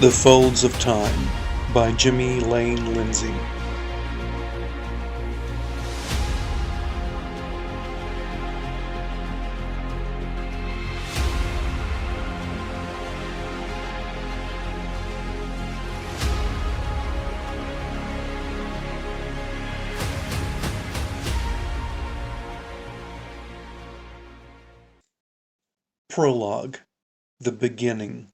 The Folds of Time by Jimmy Lane Lindsey. Prologue. The Beginning.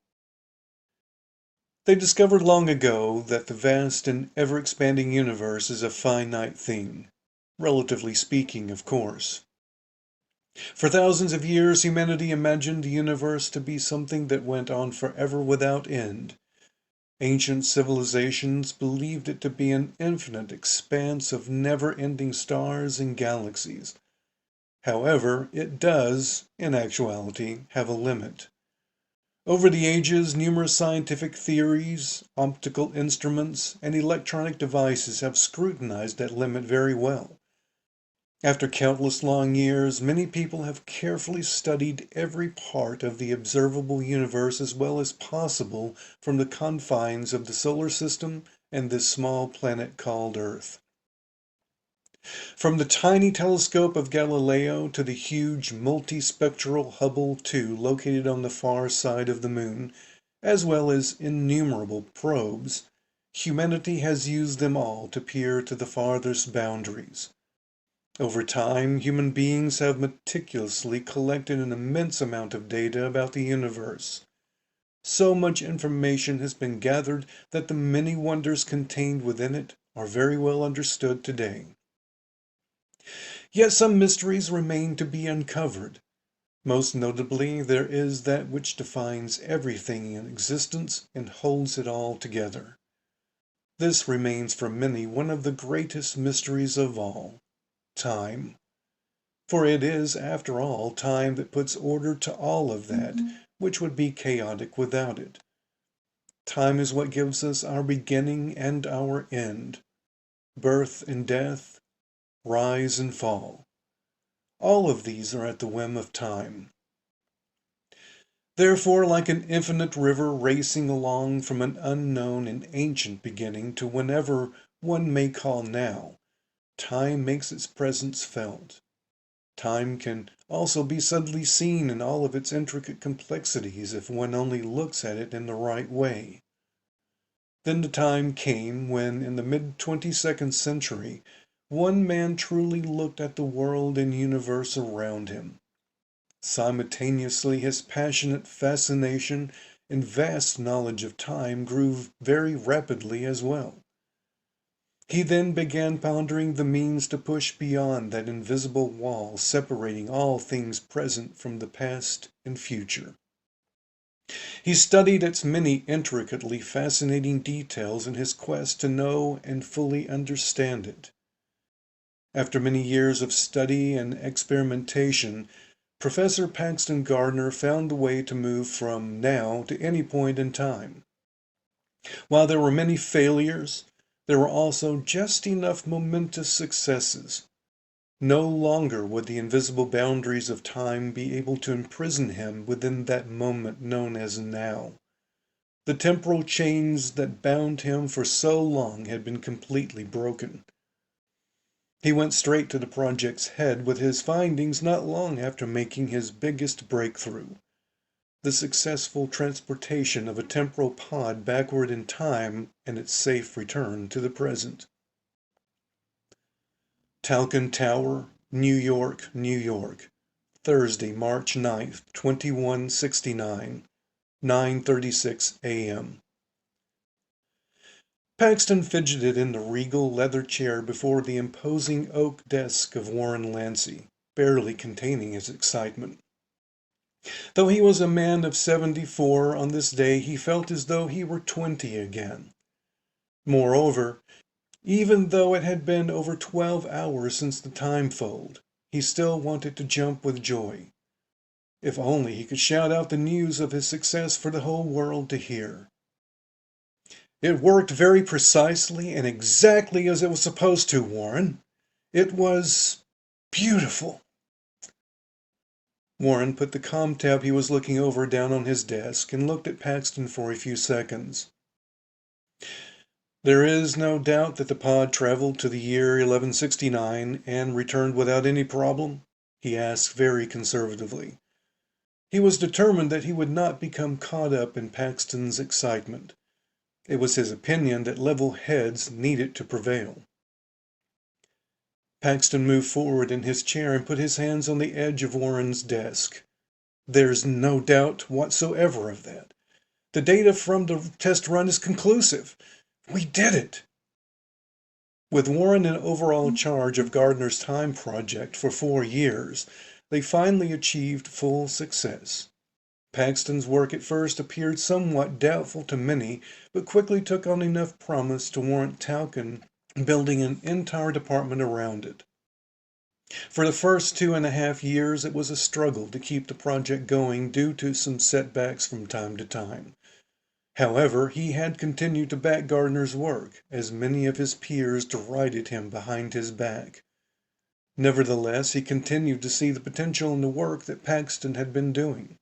They discovered long ago that the vast and ever-expanding universe is a finite thing, relatively speaking, of course. For thousands of years, humanity imagined the universe to be something that went on forever without end. Ancient civilizations believed it to be an infinite expanse of never-ending stars and galaxies. However, it does, in actuality, have a limit. Over the ages, numerous scientific theories, optical instruments, and electronic devices have scrutinized that limit very well. After countless long years, many people have carefully studied every part of the observable universe as well as possible from the confines of the solar system and this small planet called Earth. From the tiny telescope of Galileo to the huge multispectral Hubble 2 located on the far side of the moon, as well as innumerable probes, humanity has used them all to peer to the farthest boundaries. Over time, human beings have meticulously collected an immense amount of data about the universe. So much information has been gathered that the many wonders contained within it are very well understood today. Yet some mysteries remain to be uncovered. Most notably, there is that which defines everything in existence and holds it all together. This remains for many one of the greatest mysteries of all, time. For it is, after all, time that puts order to all of that which would be chaotic without it. Time is what gives us our beginning and our end, birth and death, rise and fall. All of these are at the whim of time. Therefore, like an infinite river racing along from an unknown and ancient beginning to whenever one may call now, time makes its presence felt. Time can also be subtly seen in all of its intricate complexities if one only looks at it in the right way. Then the time came when, in the mid-22nd century, one man truly looked at the world and universe around him. Simultaneously, his passionate fascination and vast knowledge of time grew very rapidly as well. He then began pondering the means to push beyond that invisible wall separating all things present from the past and future. He studied its many intricately fascinating details in his quest to know and fully understand it. After many years of study and experimentation, Professor Paxton Gardner found the way to move from now to any point in time. While there were many failures, there were also just enough momentous successes. No longer would the invisible boundaries of time be able to imprison him within that moment known as now. The temporal chains that bound him for so long had been completely broken. He went straight to the project's head with his findings not long after making his biggest breakthrough, the successful transportation of a temporal pod backward in time and its safe return to the present. Talcon Tower, New York, New York, Thursday, March 9th, 2169, 9:36 a.m. Paxton fidgeted in the regal leather chair before the imposing oak desk of Warren Lancey, barely containing his excitement. Though he was a man of 74, on this day he felt as though he were 20 again. Moreover, even though it had been over 12 hours since the time fold, he still wanted to jump with joy. If only he could shout out the news of his success for the whole world to hear. It worked very precisely and exactly as it was supposed to, Warren. It was beautiful. Warren put the com tab he was looking over down on his desk and looked at Paxton for a few seconds. There is no doubt that the pod traveled to the year 1169 and returned without any problem, he asked very conservatively. He was determined that he would not become caught up in Paxton's excitement. It was his opinion that level heads needed to prevail. Paxton moved forward in his chair and put his hands on the edge of Warren's desk. There's no doubt whatsoever of that. The data from the test run is conclusive. We did it! With Warren in overall charge of Gardner's time project for 4 years, they finally achieved full success. Paxton's work at first appeared somewhat doubtful to many, but quickly took on enough promise to warrant Talcon building an entire department around it. For the first 2.5 years, it was a struggle to keep the project going due to some setbacks from time to time. However, he had continued to back Gardner's work, as many of his peers derided him behind his back. Nevertheless, he continued to see the potential in the work that Paxton had been doing.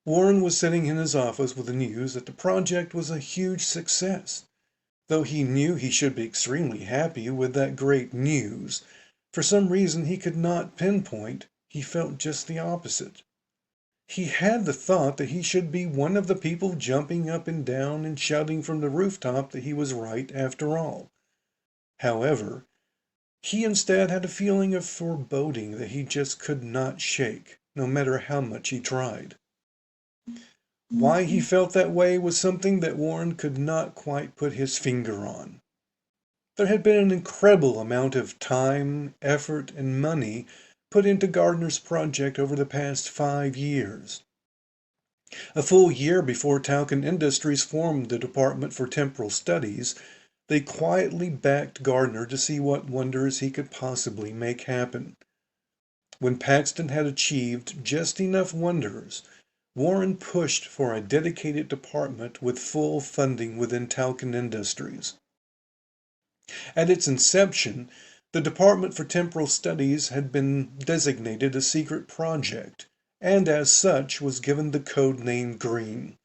Warren was sitting in his office with the news that the project was a huge success. Though he knew he should be extremely happy with that great news, for some reason he could not pinpoint, he felt just the opposite. He had the thought that he should be one of the people jumping up and down and shouting from the rooftop that he was right after all. However, he instead had a feeling of foreboding that he just could not shake, no matter how much he tried. Why he felt that way was something that Warren could not quite put his finger on. There had been an incredible amount of time, effort, and money put into Gardner's project over the past 5 years. A full year before Talcon Industries formed the Department for Temporal Studies, they quietly backed Gardner to see what wonders he could possibly make happen. When Paxton had achieved just enough wonders, Warren pushed for a dedicated department with full funding within Talcon Industries. At its inception, the Department for Temporal Studies had been designated a secret project, and as such was given the code name Green.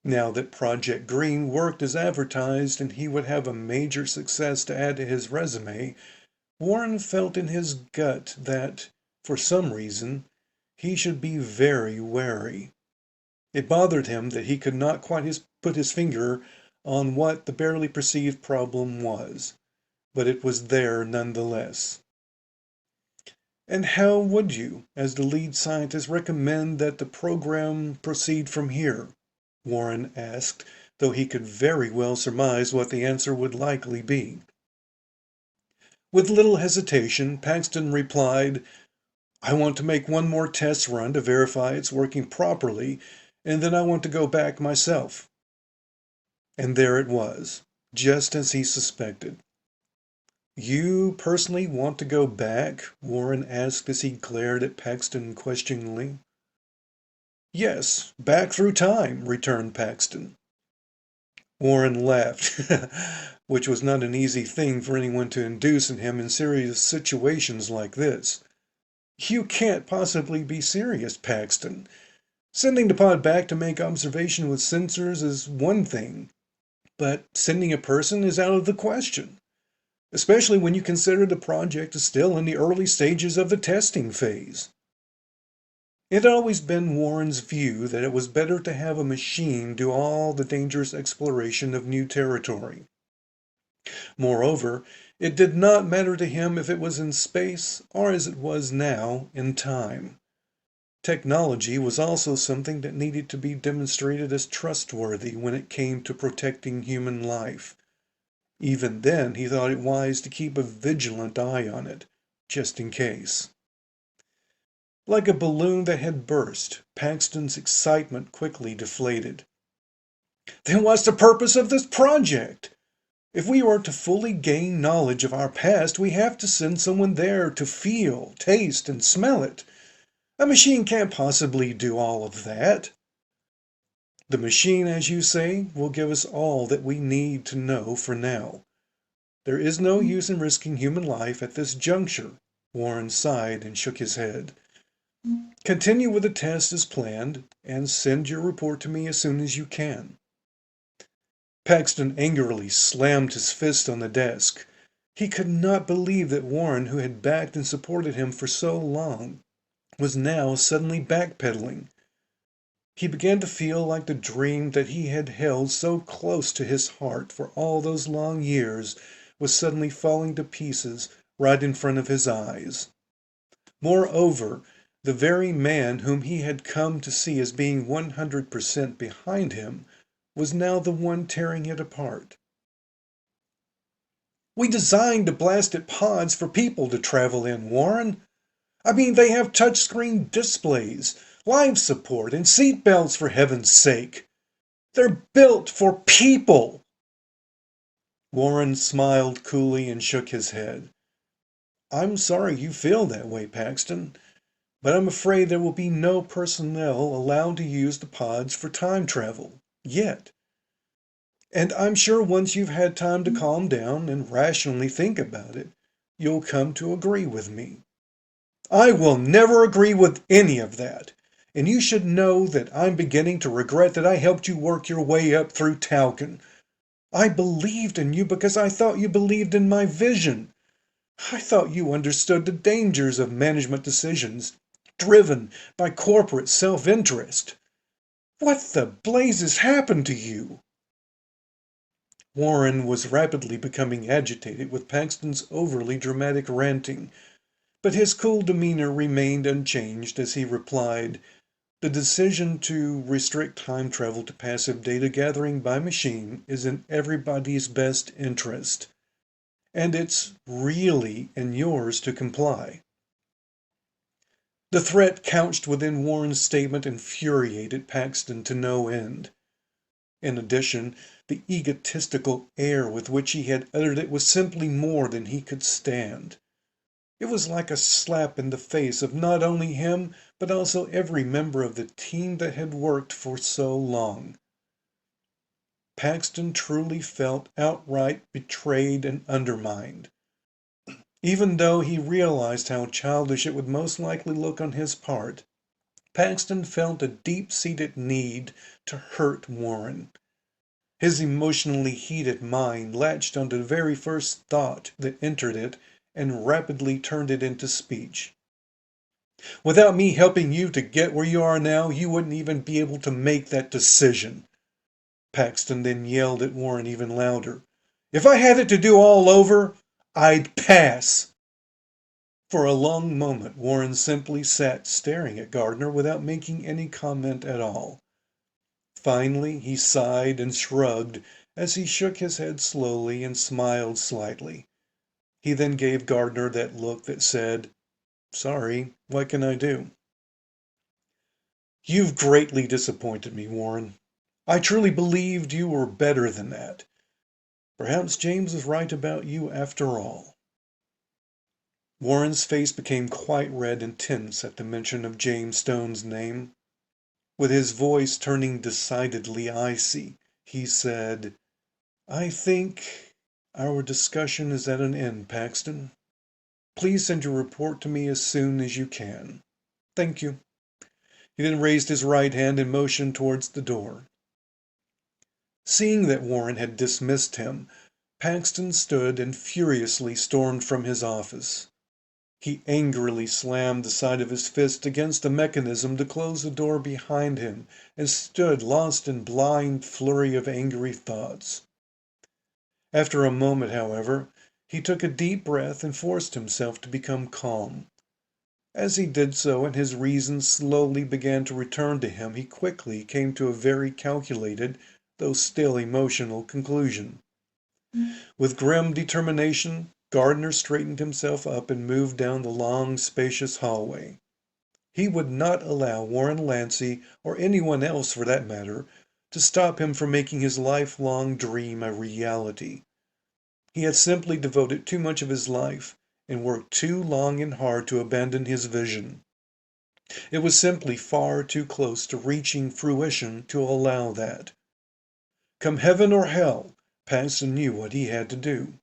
Now that Project Green worked as advertised and he would have a major success to add to his resume, Warren felt in his gut that, for some reason, he should be very wary. It bothered him that he could not quite put his finger on what the barely perceived problem was, but it was there nonetheless. And how would you, as the lead scientist, recommend that the program proceed from here? Warren asked, though he could very well surmise what the answer would likely be. With little hesitation, Paxton replied, I want to make one more test run to verify it's working properly, and then I want to go back myself. And there it was, just as he suspected. You personally want to go back? Warren asked as he glared at Paxton questioningly. Yes, back through time, returned Paxton. Warren laughed, which was not an easy thing for anyone to induce in him in serious situations like this. You can't possibly be serious, Paxton. Sending the pod back to make observation with sensors is one thing, but sending a person is out of the question, especially when you consider the project is still in the early stages of the testing phase. It had always been Warren's view that it was better to have a machine do all the dangerous exploration of new territory. Moreover, it did not matter to him if it was in space or as it was now in time. Technology was also something that needed to be demonstrated as trustworthy when it came to protecting human life. Even then, he thought it wise to keep a vigilant eye on it, just in case. Like a balloon that had burst, Paxton's excitement quickly deflated. Then what's the purpose of this project? If we are to fully gain knowledge of our past, we have to send someone there to feel, taste, and smell it. A machine can't possibly do all of that. The machine, as you say, will give us all that we need to know for now. There is no use in risking human life at this juncture. Warren sighed and shook his head. Continue with the test as planned, and send your report to me as soon as you can. Paxton angrily slammed his fist on the desk. He could not believe that Warren, who had backed and supported him for so long, was now suddenly backpedaling. He began to feel like the dream that he had held so close to his heart for all those long years was suddenly falling to pieces right in front of his eyes. Moreover, the very man whom he had come to see as being 100% behind him was now the one tearing it apart. "We designed the blasted pods for people to travel in, Warren. I mean, they have touchscreen displays, life support, and seat belts, for heaven's sake. They're built for people." Warren smiled coolly and shook his head. "I'm sorry you feel that way, Paxton, but I'm afraid there will be no personnel allowed to use the pods for time travel, yet. And I'm sure once you've had time to calm down and rationally think about it, you'll come to agree with me." "I will never agree with any of that. And you should know that I'm beginning to regret that I helped you work your way up through Talcon. I believed in you because I thought you believed in my vision. I thought you understood the dangers of management decisions driven by corporate self-interest. What the blazes happened to you?" Warren was rapidly becoming agitated with Paxton's overly dramatic ranting, but his cool demeanor remained unchanged as he replied, "The decision to restrict time travel to passive data gathering by machine is in everybody's best interest, and it's really in yours to comply." The threat couched within Warren's statement infuriated Paxton to no end. In addition, the egotistical air with which he had uttered it was simply more than he could stand. It was like a slap in the face of not only him, but also every member of the team that had worked for so long. Paxton truly felt outright betrayed and undermined. Even though he realized how childish it would most likely look on his part, Paxton felt a deep-seated need to hurt Warren. His emotionally heated mind latched onto the very first thought that entered it and rapidly turned it into speech. "Without me helping you to get where you are now, you wouldn't even be able to make that decision." Paxton then yelled at Warren even louder. "If I had it to do all over, I'd pass." For a long moment, Warren simply sat staring at Gardner without making any comment at all. Finally, he sighed and shrugged as he shook his head slowly and smiled slightly. He then gave Gardner that look that said, "Sorry, what can I do?" "You've greatly disappointed me, Warren. I truly believed you were better than that. Perhaps James was right about you after all." Warren's face became quite red and tense at the mention of James Stone's name. With his voice turning decidedly icy, he said, "I think our discussion is at an end, Paxton. Please send your report to me as soon as you can. Thank you." He then raised his right hand and motioned towards the door. Seeing that Warren had dismissed him, Paxton stood and furiously stormed from his office. He angrily slammed the side of his fist against the mechanism to close the door behind him and stood lost in blind flurry of angry thoughts. After a moment, however, he took a deep breath and forced himself to become calm. As he did so and his reason slowly began to return to him, he quickly came to a very calculated, though still emotional, conclusion. With grim determination, Gardner straightened himself up and moved down the long, spacious hallway. He would not allow Warren Lancey, or anyone else for that matter, to stop him from making his lifelong dream a reality. He had simply devoted too much of his life and worked too long and hard to abandon his vision. It was simply far too close to reaching fruition to allow that. Come heaven or hell, Paxton knew what he had to do.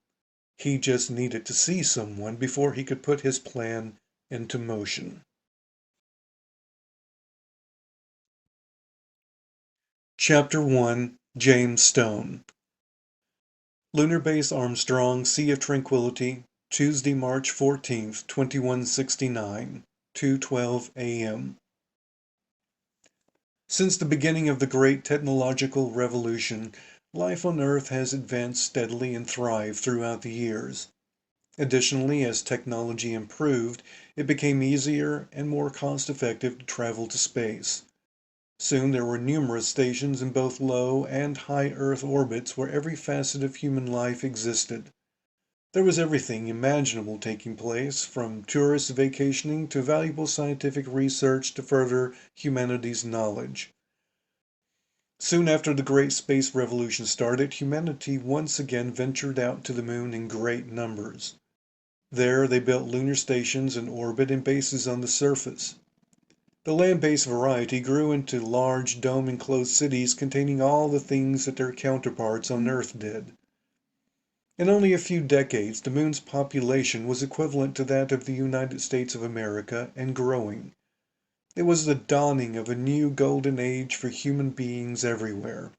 He just needed to see someone before he could put his plan into motion. Chapter 1, James Stone. Lunar Base Armstrong, Sea of Tranquility, Tuesday, March 14th, 2169, 2:12 a.m. Since the beginning of the great technological revolution, life on Earth has advanced steadily and thrived throughout the years. Additionally, as technology improved, it became easier and more cost-effective to travel to space. Soon there were numerous stations in both low and high Earth orbits where every facet of human life existed. There was everything imaginable taking place, from tourists vacationing to valuable scientific research to further humanity's knowledge. Soon after the great space revolution started, humanity once again ventured out to the moon in great numbers. There they built lunar stations in orbit and bases on the surface. The land-based variety grew into large dome-enclosed cities containing all the things that their counterparts on Earth did. In only a few decades, the moon's population was equivalent to that of the United States of America and growing. It was the dawning of a new golden age for human beings everywhere.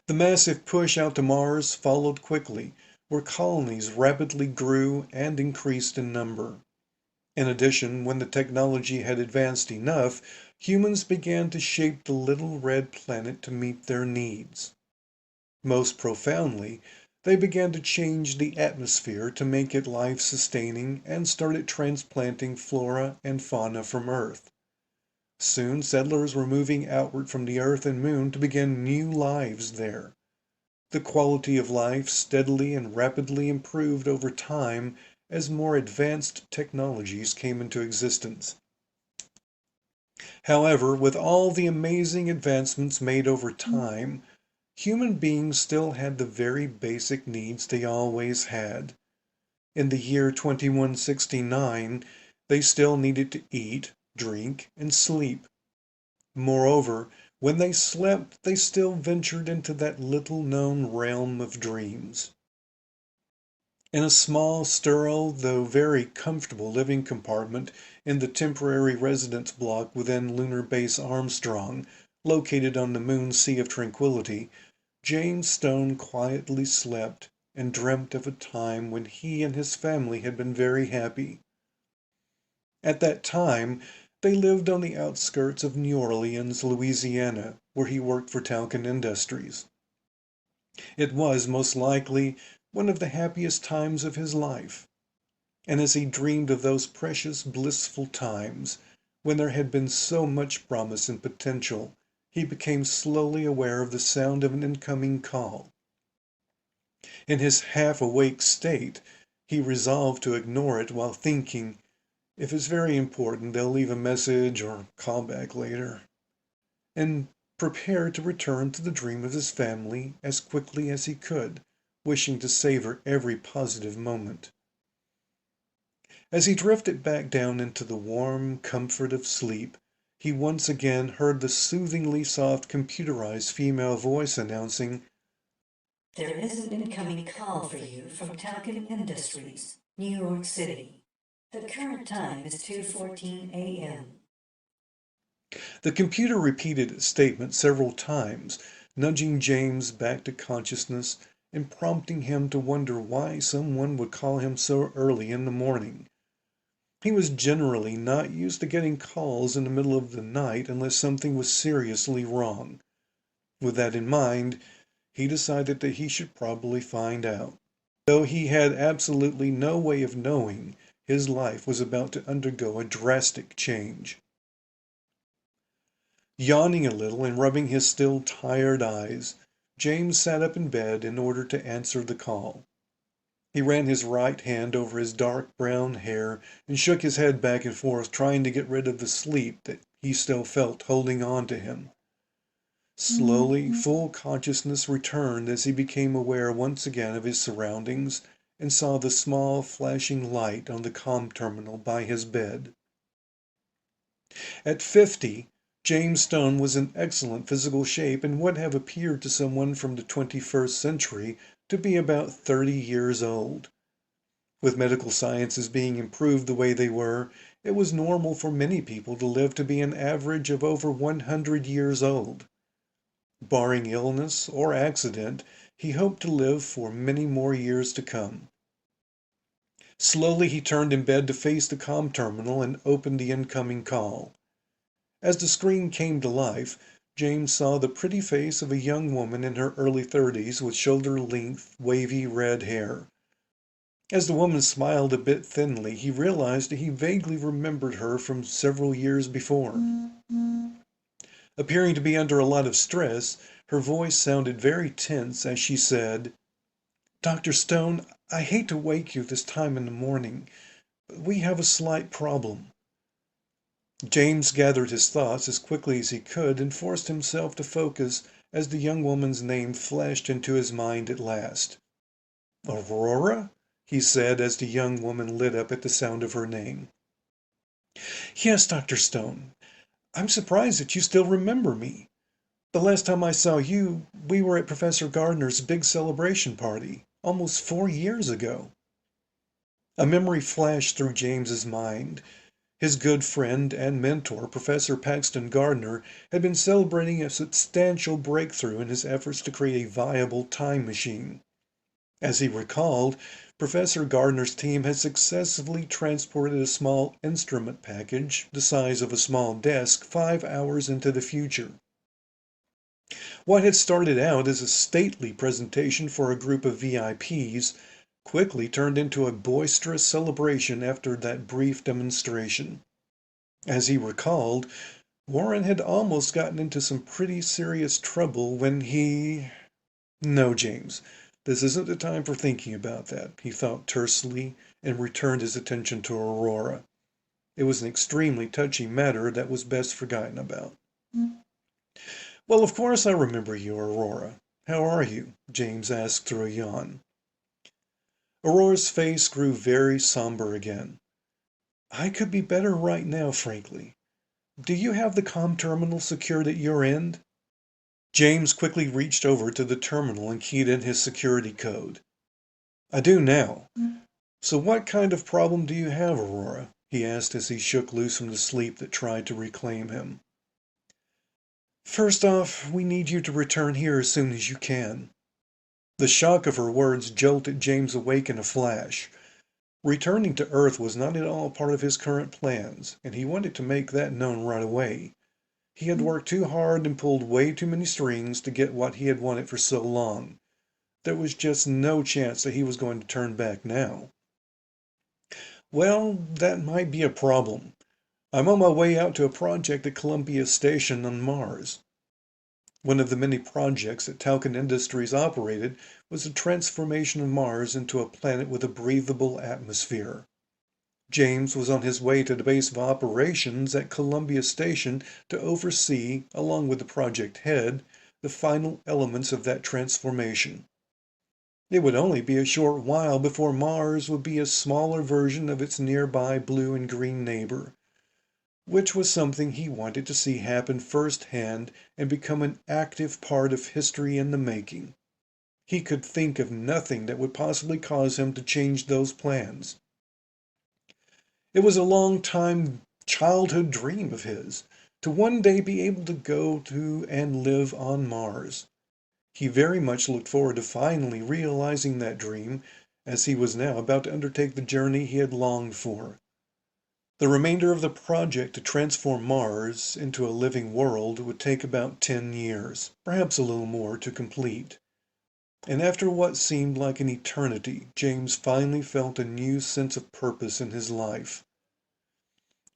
The massive push out to Mars followed quickly, where colonies rapidly grew and increased in number. In addition, when the technology had advanced enough, humans began to shape the little red planet to meet their needs. Most profoundly, they began to change the atmosphere to make it life-sustaining and started transplanting flora and fauna from Earth. Soon, settlers were moving outward from the Earth and Moon to begin new lives there. The quality of life steadily and rapidly improved over time as more advanced technologies came into existence. However, with all the amazing advancements made over time, human beings still had the very basic needs they always had. In the year 2169, they still needed to eat, drink, and sleep. Moreover, when they slept, they still ventured into that little-known realm of dreams. In a small, sterile, though very comfortable living compartment in the temporary residence block within Lunar Base Armstrong, located on the moon's Sea of Tranquility, James Stone quietly slept and dreamt of a time when he and his family had been very happy. At that time, they lived on the outskirts of New Orleans, Louisiana, where he worked for Talcon Industries. It was, most likely, one of the happiest times of his life. And as he dreamed of those precious, blissful times, when there had been so much promise and potential, he became slowly aware of the sound of an incoming call. In his half-awake state, he resolved to ignore it while thinking, if it's very important, they'll leave a message or call back later, and prepared to return to the dream of his family as quickly as he could, wishing to savor every positive moment. As he drifted back down into the warm comfort of sleep, he once again heard the soothingly soft computerized female voice announcing, "There is an incoming call for you from Talcon Industries, New York City. The current time is 2:14 a.m. The computer repeated its statement several times, nudging James back to consciousness and prompting him to wonder why someone would call him so early in the morning. He was generally not used to getting calls in the middle of the night unless something was seriously wrong. With that in mind, he decided that he should probably find out. Though he had absolutely no way of knowing, his life was about to undergo a drastic change. Yawning a little and rubbing his still tired eyes, James sat up in bed in order to answer the call. He ran his right hand over his dark brown hair and shook his head back and forth, trying to get rid of the sleep that he still felt holding on to him. Slowly, full consciousness returned as he became aware once again of his surroundings and saw the small flashing light on the comm terminal by his bed. At 50, James Stone was in excellent physical shape and would have appeared to someone from the 21st century to be about 30 years old. With medical sciences being improved the way they were, it was normal for many people to live to be an average of over 100 years old. Barring illness or accident, he hoped to live for many more years to come. Slowly he turned in bed to face the comm terminal and opened the incoming call. As the screen came to life, James saw the pretty face of a young woman in her early 30s with shoulder-length, wavy red hair. As the woman smiled a bit thinly, he realized that he vaguely remembered her from several years before. Appearing to be under a lot of stress, her voice sounded very tense as she said, "Dr. Stone, I hate to wake you this time in the morning, but we have a slight problem." James gathered his thoughts as quickly as he could and forced himself to focus as the young woman's name flashed into his mind at last. "Aurora?" he said as the young woman lit up at the sound of her name. "Yes, Dr. Stone. I'm surprised that you still remember me. The last time I saw you, we were at Professor Gardner's big celebration party, almost 4 years ago." A memory flashed through James's mind. His good friend and mentor, Professor Paxton Gardner, had been celebrating a substantial breakthrough in his efforts to create a viable time machine. As he recalled, Professor Gardner's team had successfully transported a small instrument package, the size of a small desk, 5 hours into the future. What had started out as a stately presentation for a group of VIPs quickly turned into a boisterous celebration after that brief demonstration. As he recalled, Warren had almost gotten into some pretty serious trouble when he... "No, James, this isn't the time for thinking about that," he thought tersely, and returned his attention to Aurora. It was an extremely touchy matter that was best forgotten about. "Well, of course I remember you, Aurora. How are you?" James asked through a yawn. Aurora's face grew very somber again. "I could be better right now, frankly. Do you have the comm terminal secured at your end?" James quickly reached over to the terminal and keyed in his security code. "I do now. So what kind of problem do you have, Aurora?" he asked as he shook loose from the sleep that tried to reclaim him. "First off, we need you to return here as soon as you can." The shock of her words jolted James awake in a flash. Returning to Earth was not at all part of his current plans, and he wanted to make that known right away. He had worked too hard and pulled way too many strings to get what he had wanted for so long. There was just no chance that he was going to turn back now. "Well, that might be a problem. I'm on my way out to a project at Columbia Station on Mars." One of the many projects that Talcon Industries operated was the transformation of Mars into a planet with a breathable atmosphere. James was on his way to the base of operations at Columbia Station to oversee, along with the project head, the final elements of that transformation. It would only be a short while before Mars would be a smaller version of its nearby blue and green neighbor, which was something he wanted to see happen firsthand and become an active part of history in the making. He could think of nothing that would possibly cause him to change those plans. It was a long-time childhood dream of his to one day be able to go to and live on Mars. He very much looked forward to finally realizing that dream, as he was now about to undertake the journey he had longed for. The remainder of the project to transform Mars into a living world would take about 10 years, perhaps a little more, to complete. And after what seemed like an eternity, James finally felt a new sense of purpose in his life.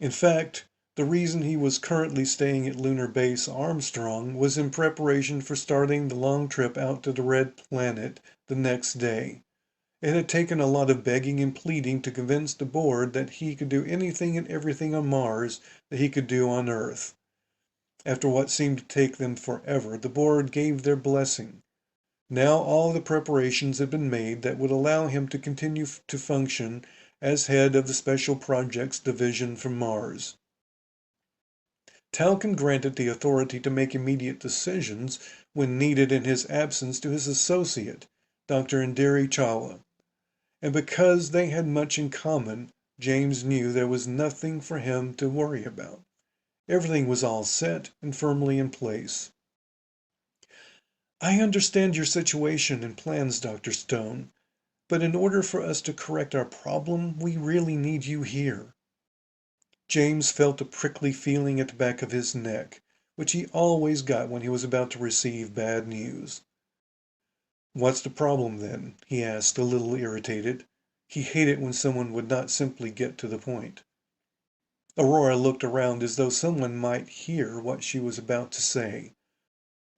In fact, the reason he was currently staying at Lunar Base Armstrong was in preparation for starting the long trip out to the Red Planet the next day. It had taken a lot of begging and pleading to convince the board that he could do anything and everything on Mars that he could do on Earth. After what seemed to take them forever, the board gave their blessing. Now all the preparations had been made that would allow him to continue to function as head of the Special Projects Division for Mars. Talcon granted the authority to make immediate decisions when needed in his absence to his associate, Dr. Indiri Chawla. And because they had much in common, James knew there was nothing for him to worry about. Everything was all set and firmly in place. I understand your situation and plans, Dr. Stone, but in order for us to correct our problem, we really need you here. James felt a prickly feeling at the back of his neck, which he always got when he was about to receive bad news. What's the problem then? He asked, a little irritated. He hated when someone would not simply get to the point. Aurora looked around as though someone might hear what she was about to say.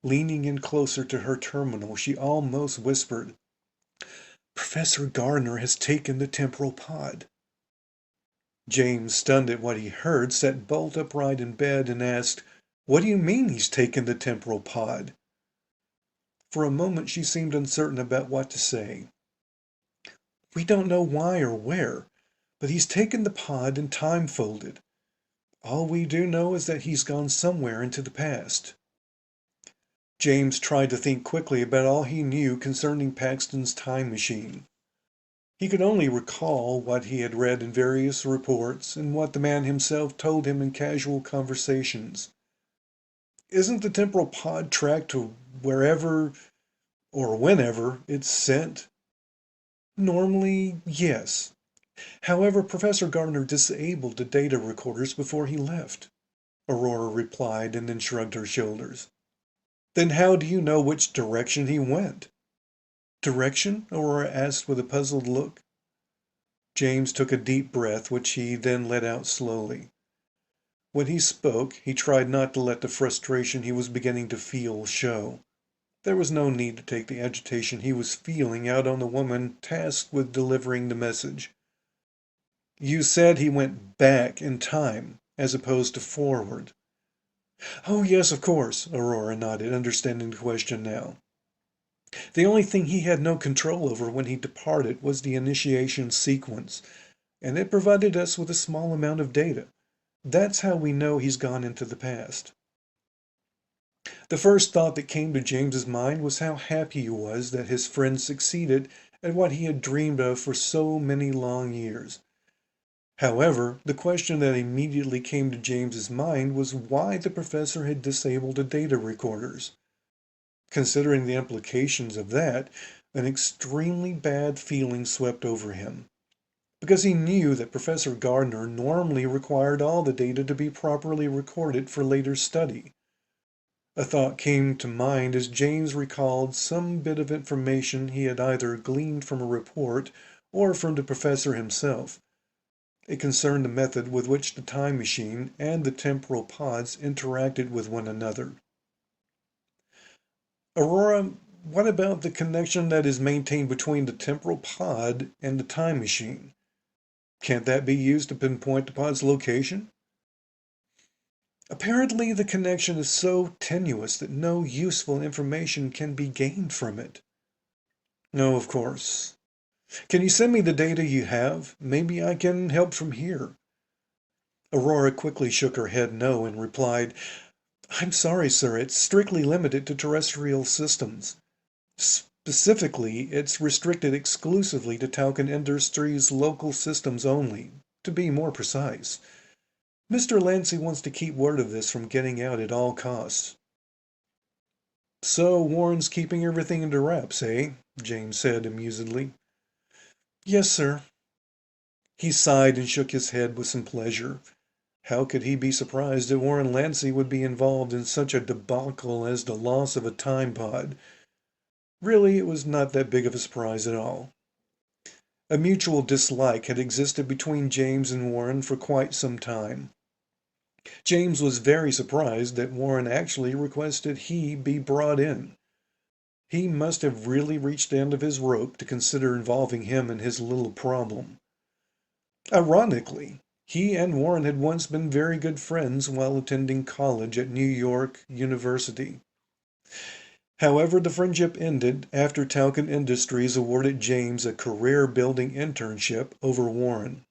Leaning in closer to her terminal, she almost whispered, Professor Gardner has taken the temporal pod. James, stunned at what he heard, sat bolt upright in bed and asked, What do you mean he's taken the temporal pod? For a moment she seemed uncertain about what to say. We don't know why or where, but he's taken the pod and time-folded. All we do know is that he's gone somewhere into the past. James tried to think quickly about all he knew concerning Paxton's time machine. He could only recall what he had read in various reports and what the man himself told him in casual conversations. Isn't the temporal pod tracked to wherever or whenever it's sent? Normally, yes. However, Professor Gardner disabled the data recorders before he left, Aurora replied and then shrugged her shoulders. Then how do you know which direction he went? Direction? Aurora asked with a puzzled look. James took a deep breath, which he then let out slowly. When he spoke, he tried not to let the frustration he was beginning to feel show. There was no need to take the agitation he was feeling out on the woman tasked with delivering the message. You said he went back in time, as opposed to forward. Oh, yes, of course, Aurora nodded, understanding the question now. The only thing he had no control over when he departed was the initiation sequence, and it provided us with a small amount of data. That's how we know he's gone into the past. The first thought that came to James's mind was how happy he was that his friend succeeded at what he had dreamed of for so many long years. However, the question that immediately came to James's mind was why the professor had disabled the data recorders. Considering the implications of that, an extremely bad feeling swept over him, because he knew that Professor Gardner normally required all the data to be properly recorded for later study. A thought came to mind as James recalled some bit of information he had either gleaned from a report or from the professor himself. It concerned the method with which the time machine and the temporal pods interacted with one another. Aurora, what about the connection that is maintained between the temporal pod and the time machine? Can't that be used to pinpoint the pod's location? Apparently, the connection is so tenuous that no useful information can be gained from it. No, of course. Can you send me the data you have? Maybe I can help from here. Aurora quickly shook her head no and replied, I'm sorry, sir, it's strictly limited to terrestrial systems. Specifically, it's restricted exclusively to Talcon Industries' local systems only, to be more precise. Mr. Lindsey wants to keep word of this from getting out at all costs. So Warren's keeping everything under wraps, eh? James said amusedly. Yes, sir. He sighed and shook his head with some pleasure. How could he be surprised that Warren Lindsey would be involved in such a debacle as the loss of a time pod? Really, it was not that big of a surprise at all. A mutual dislike had existed between James and Warren for quite some time. James was very surprised that Warren actually requested he be brought in. He must have really reached the end of his rope to consider involving him in his little problem. Ironically, he and Warren had once been very good friends while attending college at New York University. However, the friendship ended after Talcon Industries awarded James a career-building internship over Warren.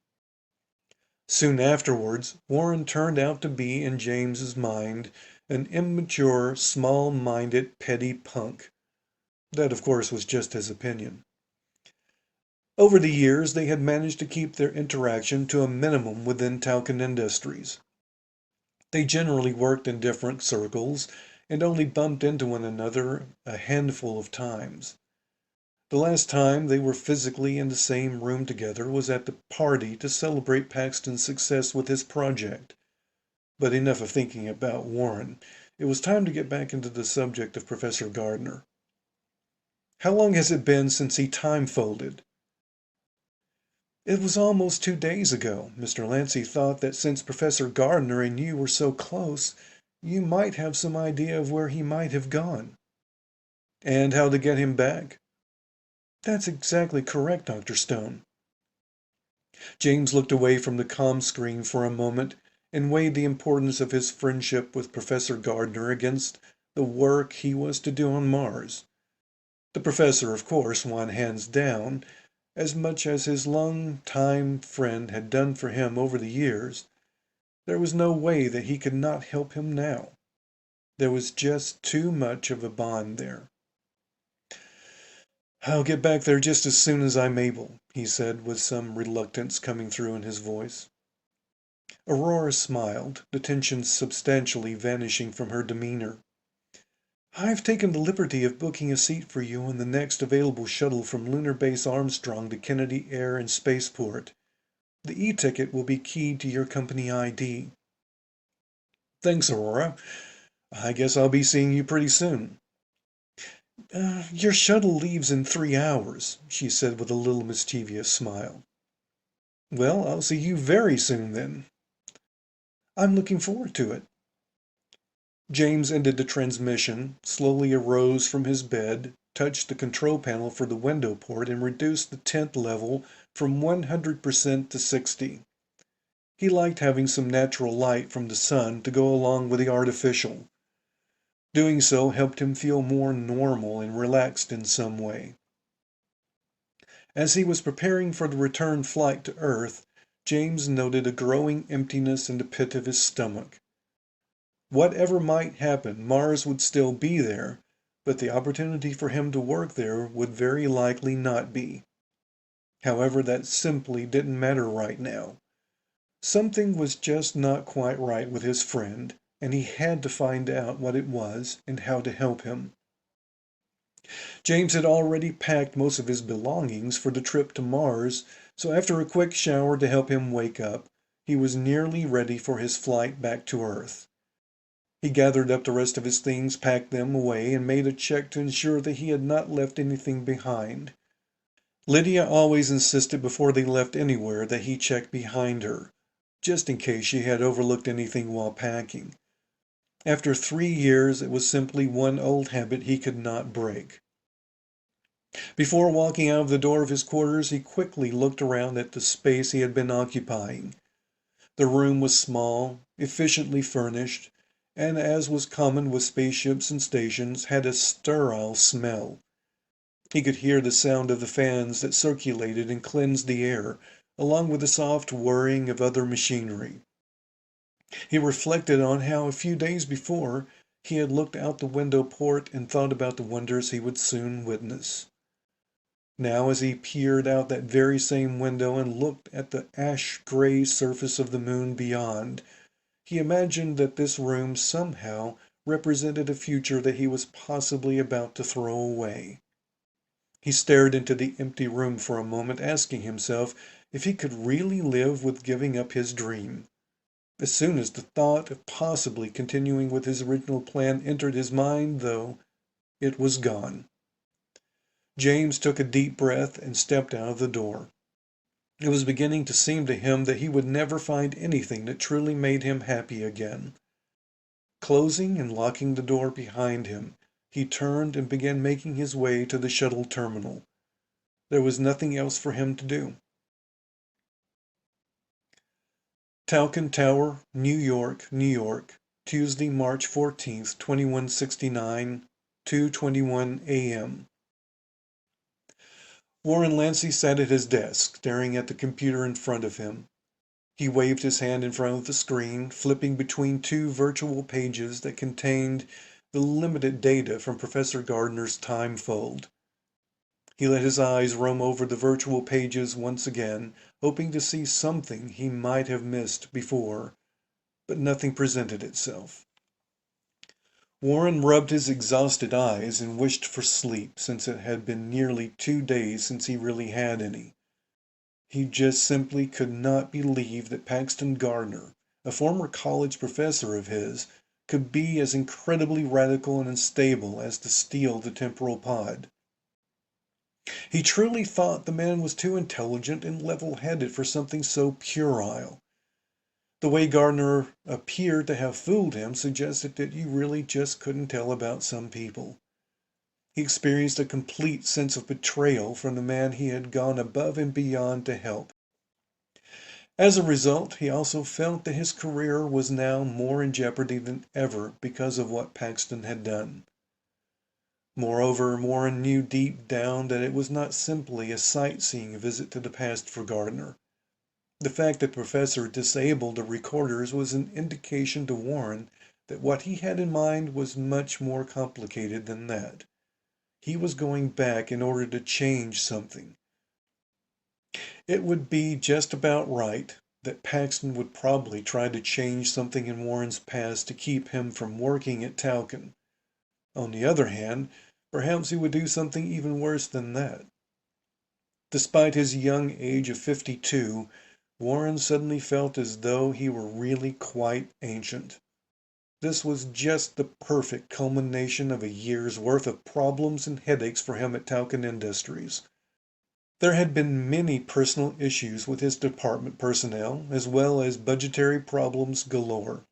Soon afterwards, Warren turned out to be, in James's mind, an immature, small-minded, petty punk. That, of course, was just his opinion. Over the years, they had managed to keep their interaction to a minimum within Talcon Industries. They generally worked in different circles, and only bumped into one another a handful of times. The last time they were physically in the same room together was at the party to celebrate Paxton's success with his project. But enough of thinking about Warren. It was time to get back into the subject of Professor Gardner. How long has it been since he time-folded? It was almost 2 days ago. Mr. Lindsey thought that since Professor Gardner and you were so close, you might have some idea of where he might have gone. And how to get him back? That's exactly correct, Dr. Stone. James looked away from the comm screen for a moment and weighed the importance of his friendship with Professor Gardner against the work he was to do on Mars. The professor, of course, won hands down. As much as his long-time friend had done for him over the years, there was no way that he could not help him now. There was just too much of a bond there. "I'll get back there just as soon as I'm able," he said, with some reluctance coming through in his voice. Aurora smiled, the tension substantially vanishing from her demeanor. "I've taken the liberty of booking a seat for you on the next available shuttle from Lunar Base Armstrong to Kennedy Air and Spaceport. The e-ticket will be keyed to your company ID." "Thanks, Aurora. I guess I'll be seeing you pretty soon." Your shuttle leaves in 3 hours," she said with a little mischievous smile. "Well, I'll see you very soon then." "I'm looking forward to it." James ended the transmission, slowly arose from his bed, touched the control panel for the window port, and reduced the tint level from 100% to 60. He liked having some natural light from the sun to go along with the artificial. Doing so helped him feel more normal and relaxed in some way. As he was preparing for the return flight to Earth, James noted a growing emptiness in the pit of his stomach. Whatever might happen, Mars would still be there, but the opportunity for him to work there would very likely not be. However, that simply didn't matter right now. Something was just not quite right with his friend, and he had to find out what it was and how to help him. James had already packed most of his belongings for the trip to Mars, so after a quick shower to help him wake up, he was nearly ready for his flight back to Earth. He gathered up the rest of his things, packed them away, and made a check to ensure that he had not left anything behind. Lydia always insisted before they left anywhere that he check behind her, just in case she had overlooked anything while packing. After 3 years, it was simply one old habit he could not break. Before walking out of the door of his quarters, he quickly looked around at the space he had been occupying. The room was small, efficiently furnished, and as was common with spaceships and stations, had a sterile smell. He could hear the sound of the fans that circulated and cleansed the air, along with the soft whirring of other machinery. He reflected on how a few days before he had looked out the window port and thought about the wonders he would soon witness. Now, as he peered out that very same window and looked at the ash-gray surface of the moon beyond, he imagined that this room somehow represented a future that he was possibly about to throw away. He stared into the empty room for a moment, asking himself if he could really live with giving up his dream. As soon as the thought of possibly continuing with his original plan entered his mind, though, it was gone. James took a deep breath and stepped out of the door. It was beginning to seem to him that he would never find anything that truly made him happy again. Closing and locking the door behind him, he turned and began making his way to the shuttle terminal. There was nothing else for him to do. Talcon Tower, New York, New York, Tuesday, March 14th, 2169, 2:21 a.m. Warren Lindsey sat at his desk, staring at the computer in front of him. He waved his hand in front of the screen, flipping between 2 virtual pages that contained the limited data from Professor Gardner's time fold. He let his eyes roam over the virtual pages once again, hoping to see something he might have missed before, but nothing presented itself. Warren rubbed his exhausted eyes and wished for sleep, since it had been nearly 2 days since he really had any. He just simply could not believe that Paxton Gardner, a former college professor of his, could be as incredibly radical and unstable as to steal the temporal pod. He truly thought the man was too intelligent and level-headed for something so puerile. The way Gardner appeared to have fooled him suggested that you really just couldn't tell about some people. He experienced a complete sense of betrayal from the man he had gone above and beyond to help. As a result, he also felt that his career was now more in jeopardy than ever because of what Paxton had done. Moreover, Warren knew deep down that it was not simply a sightseeing visit to the past for Gardner. The fact that the professor disabled the recorders was an indication to Warren that what he had in mind was much more complicated than that. He was going back in order to change something. It would be just about right that Paxton would probably try to change something in Warren's past to keep him from working at Talcon. On the other hand, perhaps he would do something even worse than that. Despite his young age of 52, Warren suddenly felt as though he were really quite ancient. This was just the perfect culmination of a year's worth of problems and headaches for him at Talcon Industries. There had been many personal issues with his department personnel, as well as budgetary problems galore.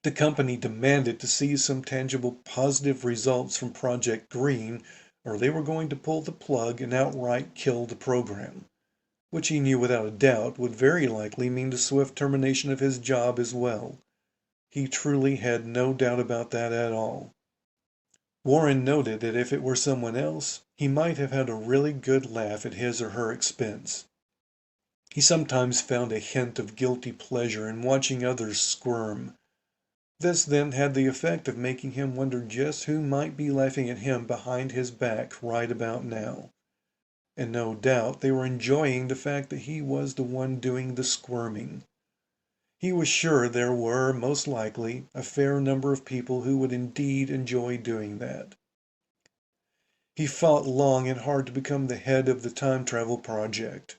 The company demanded to see some tangible positive results from Project Green, or they were going to pull the plug and outright kill the program, which he knew without a doubt would very likely mean the swift termination of his job as well. He truly had no doubt about that at all. Warren noted that if it were someone else, he might have had a really good laugh at his or her expense. He sometimes found a hint of guilty pleasure in watching others squirm. This then had the effect of making him wonder just who might be laughing at him behind his back right about now. And no doubt they were enjoying the fact that he was the one doing the squirming. He was sure there were, most likely, a fair number of people who would indeed enjoy doing that. He fought long and hard to become the head of the time travel project.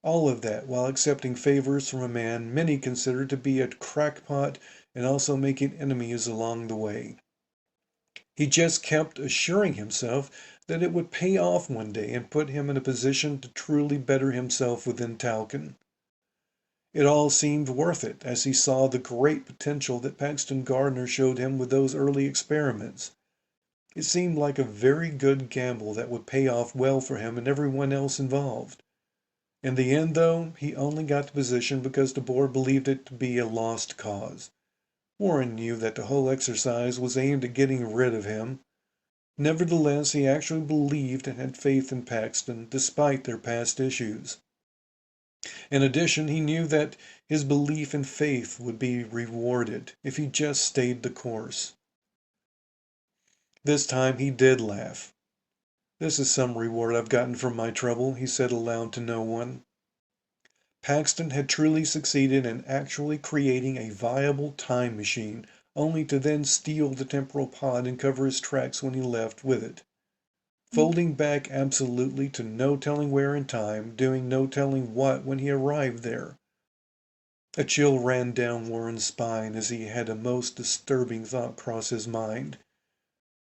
All of that while accepting favors from a man many considered to be a crackpot and also making enemies along the way. He just kept assuring himself that it would pay off one day and put him in a position to truly better himself within Talcon. It all seemed worth it as he saw the great potential that Paxton Gardner showed him with those early experiments. It seemed like a very good gamble that would pay off well for him and everyone else involved. In the end, though, he only got the position because the board believed it to be a lost cause. Warren knew that the whole exercise was aimed at getting rid of him. Nevertheless, he actually believed and had faith in Paxton, despite their past issues. In addition, he knew that his belief and faith would be rewarded if he just stayed the course. This time he did laugh. "This is some reward I've gotten from my trouble," he said aloud to no one. Paxton had truly succeeded in actually creating a viable time machine, only to then steal the temporal pod and cover his tracks when he left with it. Folding back absolutely to no telling where in time, doing no telling what when he arrived there. A chill ran down Warren's spine as he had a most disturbing thought cross his mind.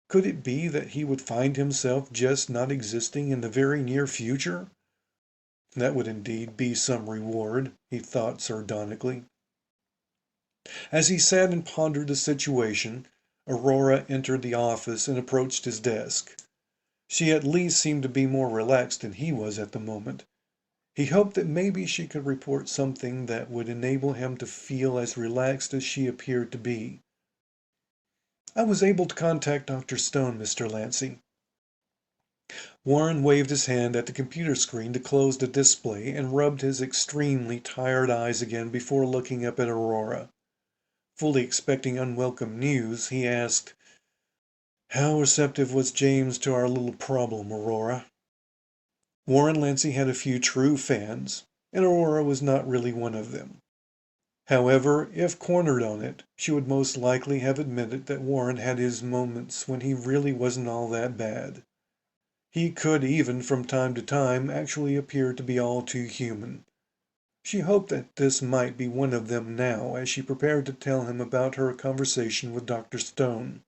Could it be that he would find himself just not existing in the very near future? That would indeed be some reward, he thought sardonically. As he sat and pondered the situation, Aurora entered the office and approached his desk. She at least seemed to be more relaxed than he was at the moment. He hoped that maybe she could report something that would enable him to feel as relaxed as she appeared to be. "I was able to contact Dr. Stone, Mr. Lancey." Warren waved his hand at the computer screen to close the display and rubbed his extremely tired eyes again before looking up at Aurora. Fully expecting unwelcome news, he asked, "How receptive was James to our little problem, Aurora?" Warren Lancey had a few true fans, and Aurora was not really one of them. However, if cornered on it, she would most likely have admitted that Warren had his moments when he really wasn't all that bad. He could even, from time to time, actually appear to be all too human. She hoped that this might be one of them now, as she prepared to tell him about her conversation with Dr. Stone.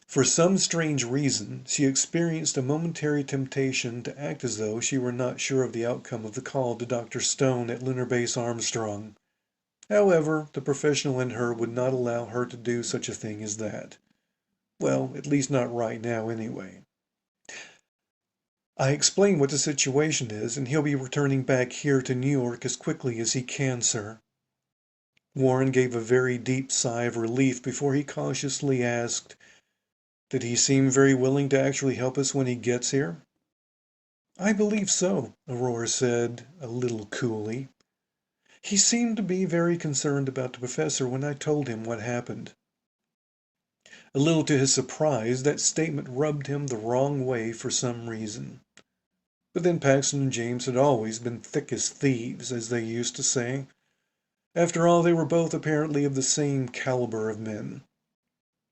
For some strange reason, she experienced a momentary temptation to act as though she were not sure of the outcome of the call to Dr. Stone at Lunar Base Armstrong. However, the professional in her would not allow her to do such a thing as that. Well, at least not right now, anyway. I explained what the situation is, and he'll be returning back here to New York as quickly as he can, sir. Warren gave a very deep sigh of relief before he cautiously asked, "Did he seem very willing to actually help us when he gets here?" "I believe so," Aurora said, a little coolly. "He seemed to be very concerned about the professor when I told him what happened." A little to his surprise, that statement rubbed him the wrong way for some reason. But then Paxton and James had always been thick as thieves, as they used to say. After all, they were both apparently of the same caliber of men.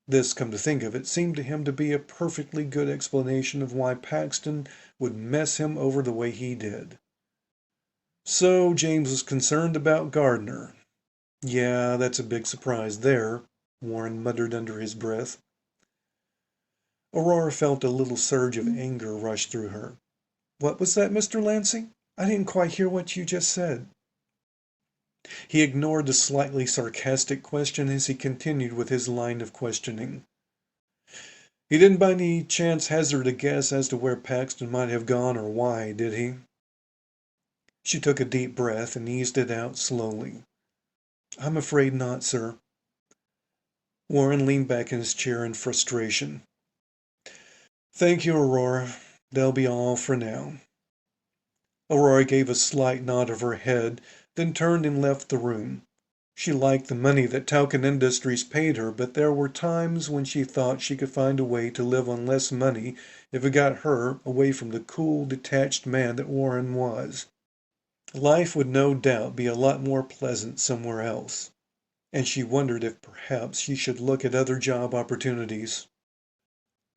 This, come to think of it, seemed to him to be a perfectly good explanation of why Paxton would mess him over the way he did. So James was concerned about Gardner. Yeah, that's a big surprise there, Warren muttered under his breath. Aurora felt a little surge of anger rush through her. "What was that, Mr. Lansing? I didn't quite hear what you just said." He ignored the slightly sarcastic question as he continued with his line of questioning. "He didn't by any chance hazard a guess as to where Paxton might have gone or why, did he?" She took a deep breath and eased it out slowly. "I'm afraid not, sir." Warren leaned back in his chair in frustration. "Thank you, Aurora. That'll be all for now." Aurora gave a slight nod of her head, then turned and left the room. She liked the money that Taucan Industries paid her, but there were times when she thought she could find a way to live on less money if it got her away from the cool, detached man that Warren was. Life would no doubt be a lot more pleasant somewhere else, and she wondered if perhaps she should look at other job opportunities.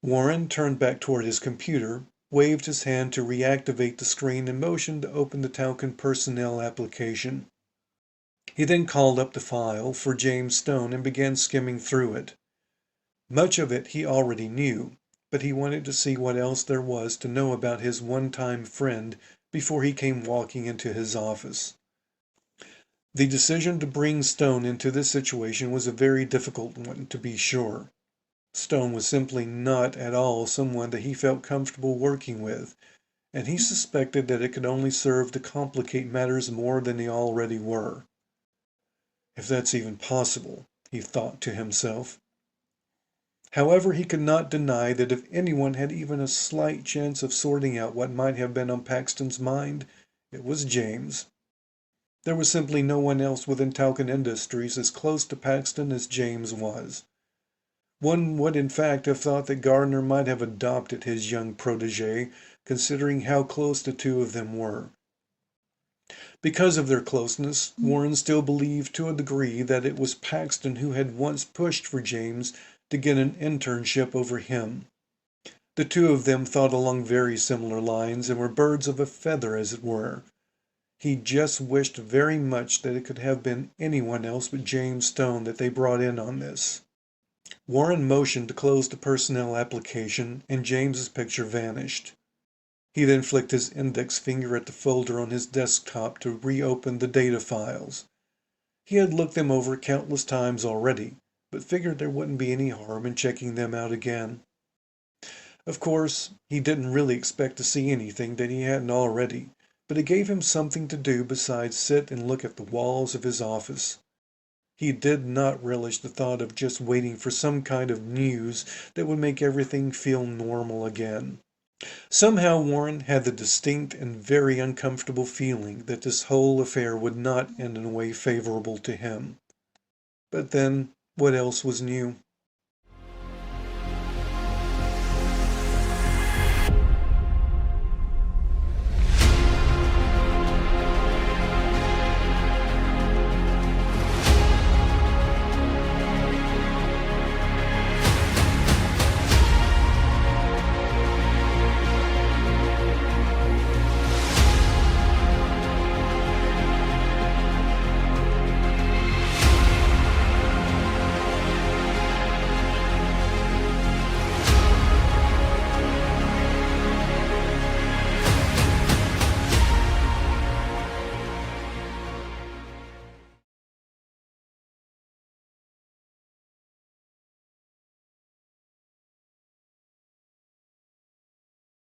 Warren turned back toward his computer, waved his hand to reactivate the screen, and motioned to open the Taucan personnel application. He then called up the file for James Stone and began skimming through it. Much of it he already knew, but he wanted to see what else there was to know about his one-time friend before he came walking into his office. The decision to bring Stone into this situation was a very difficult one, to be sure. Stone was simply not at all someone that he felt comfortable working with, and he suspected that it could only serve to complicate matters more than they already were. If that's even possible, he thought to himself. However, he could not deny that if anyone had even a slight chance of sorting out what might have been on Paxton's mind, it was James. There was simply no one else within Taucan Industries as close to Paxton as James was. One would in fact have thought that Gardner might have adopted his young protege, considering how close the two of them were. Because of their closeness, Warren still believed to a degree that it was Paxton who had once pushed for James to get an internship over him. The two of them thought along very similar lines and were birds of a feather, as it were. He just wished very much that it could have been anyone else but James Stone that they brought in on this. Warren motioned to close the personnel application, and James's picture vanished. He then flicked his index finger at the folder on his desktop to reopen the data files. He had looked them over countless times already, but figured there wouldn't be any harm in checking them out again. Of course, he didn't really expect to see anything that he hadn't already, but it gave him something to do besides sit and look at the walls of his office. He did not relish the thought of just waiting for some kind of news that would make everything feel normal again. Somehow Warren had the distinct and very uncomfortable feeling that this whole affair would not end in a way favorable to him. But then, what else was new?